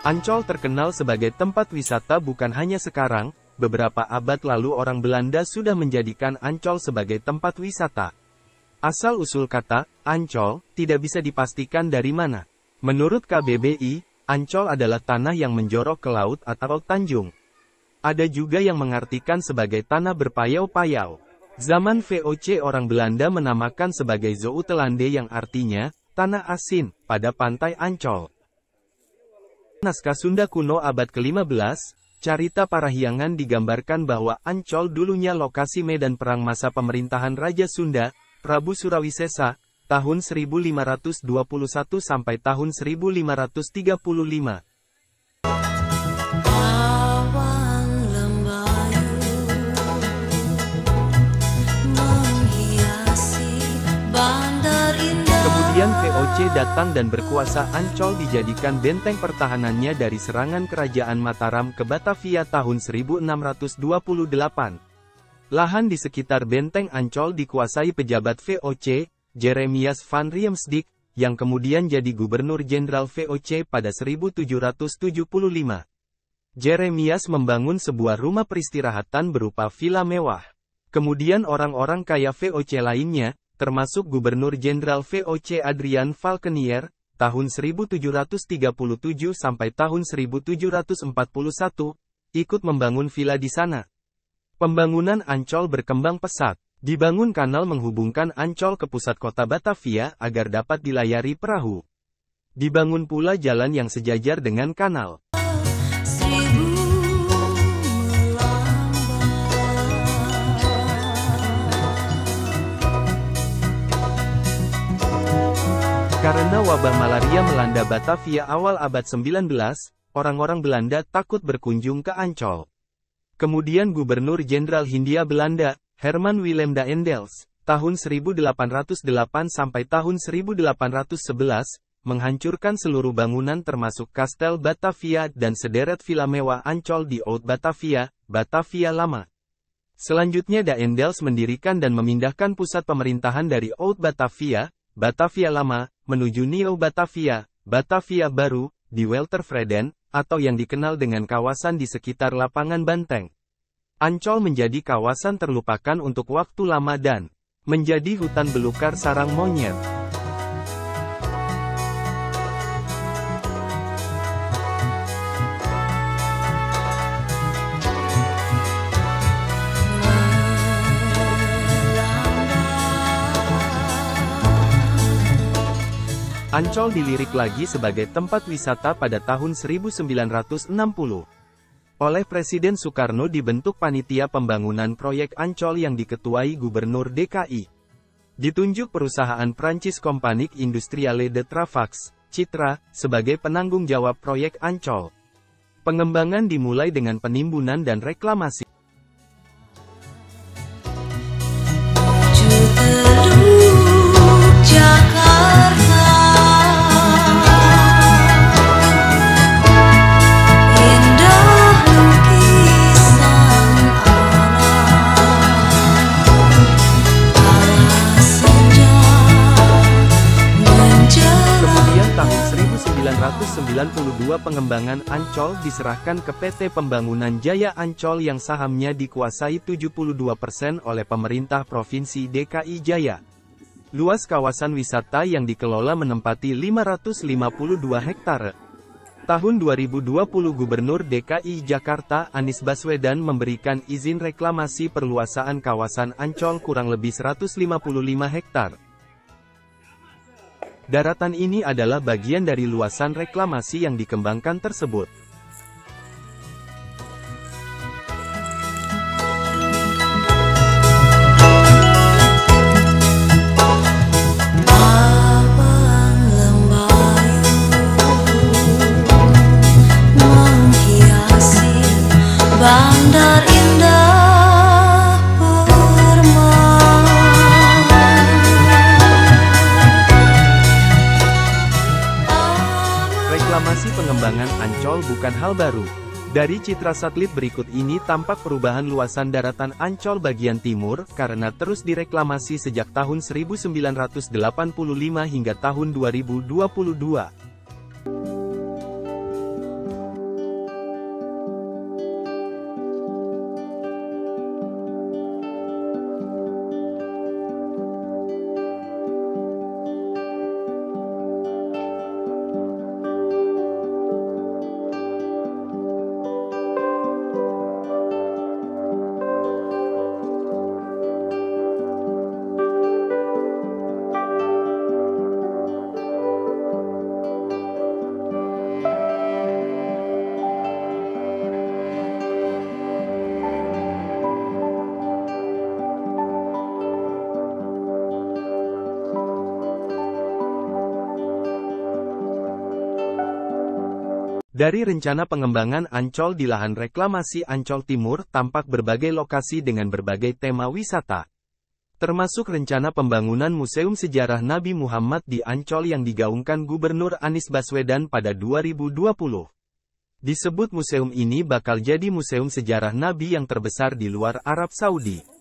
Ancol terkenal sebagai tempat wisata bukan hanya sekarang, beberapa abad lalu orang Belanda sudah menjadikan Ancol sebagai tempat wisata. Asal-usul kata, Ancol, tidak bisa dipastikan dari mana. Menurut KBBI, Ancol adalah tanah yang menjorok ke laut atau tanjung. Ada juga yang mengartikan sebagai tanah berpayau-payau. Zaman VOC orang Belanda menamakan sebagai Zoutelande yang artinya, tanah asin, pada pantai Ancol. Naskah Sunda kuno abad ke-15, Carita Parahyangan digambarkan bahwa Ancol dulunya lokasi medan perang masa pemerintahan Raja Sunda, Prabu Surawisesa, tahun 1521 sampai tahun 1535. Kemudian VOC datang dan berkuasa. Ancol dijadikan benteng pertahanannya dari serangan kerajaan Mataram ke Batavia tahun 1628. Lahan di sekitar benteng Ancol dikuasai pejabat VOC, Jeremias van Riemsdyk, yang kemudian jadi gubernur jenderal VOC pada 1775. Jeremias membangun sebuah rumah peristirahatan berupa villa mewah. Kemudian orang-orang kaya VOC lainnya, termasuk Gubernur Jenderal VOC Adrian Falkenier, tahun 1737 sampai tahun 1741, ikut membangun villa di sana. Pembangunan Ancol berkembang pesat. Dibangun kanal menghubungkan Ancol ke pusat kota Batavia agar dapat dilayari perahu. Dibangun pula jalan yang sejajar dengan kanal. Karena wabah malaria melanda Batavia awal abad 19, orang-orang Belanda takut berkunjung ke Ancol. Kemudian Gubernur Jenderal Hindia Belanda, Herman Willem Daendels, tahun 1808 sampai tahun 1811, menghancurkan seluruh bangunan termasuk Kastel Batavia dan sederet villa mewah Ancol di Oud Batavia, Batavia Lama. Selanjutnya Daendels mendirikan dan memindahkan pusat pemerintahan dari Oud Batavia, Batavia Lama, menuju Neo Batavia, Batavia Baru, di Weltervreden, atau yang dikenal dengan kawasan di sekitar Lapangan Banteng. Ancol menjadi kawasan terlupakan untuk waktu lama dan menjadi hutan belukar sarang monyet. Ancol dilirik lagi sebagai tempat wisata pada tahun 1960. Oleh Presiden Soekarno dibentuk panitia pembangunan proyek Ancol yang diketuai Gubernur DKI. Ditunjuk perusahaan Prancis Compagnie Industriale de Travaux, Citra, sebagai penanggung jawab proyek Ancol. Pengembangan dimulai dengan penimbunan dan reklamasi. Tahun 1992 pengembangan Ancol diserahkan ke PT Pembangunan Jaya Ancol yang sahamnya dikuasai 72% oleh pemerintah Provinsi DKI Jaya. Luas kawasan wisata yang dikelola menempati 552 hektare. Tahun 2020 Gubernur DKI Jakarta Anies Baswedan memberikan izin reklamasi perluasaan kawasan Ancol kurang lebih 155 hektare. Daratan ini adalah bagian dari luasan reklamasi yang dikembangkan tersebut. Reklamasi pengembangan Ancol bukan hal baru. Dari citra satelit berikut ini tampak perubahan luasan daratan Ancol bagian timur, karena terus direklamasi sejak tahun 1985 hingga tahun 2022. Dari rencana pengembangan Ancol di lahan reklamasi Ancol Timur tampak berbagai lokasi dengan berbagai tema wisata. Termasuk rencana pembangunan Museum Sejarah Nabi Muhammad di Ancol yang digaungkan Gubernur Anies Baswedan pada 2020. Disebut museum ini bakal jadi museum sejarah Nabi yang terbesar di luar Arab Saudi.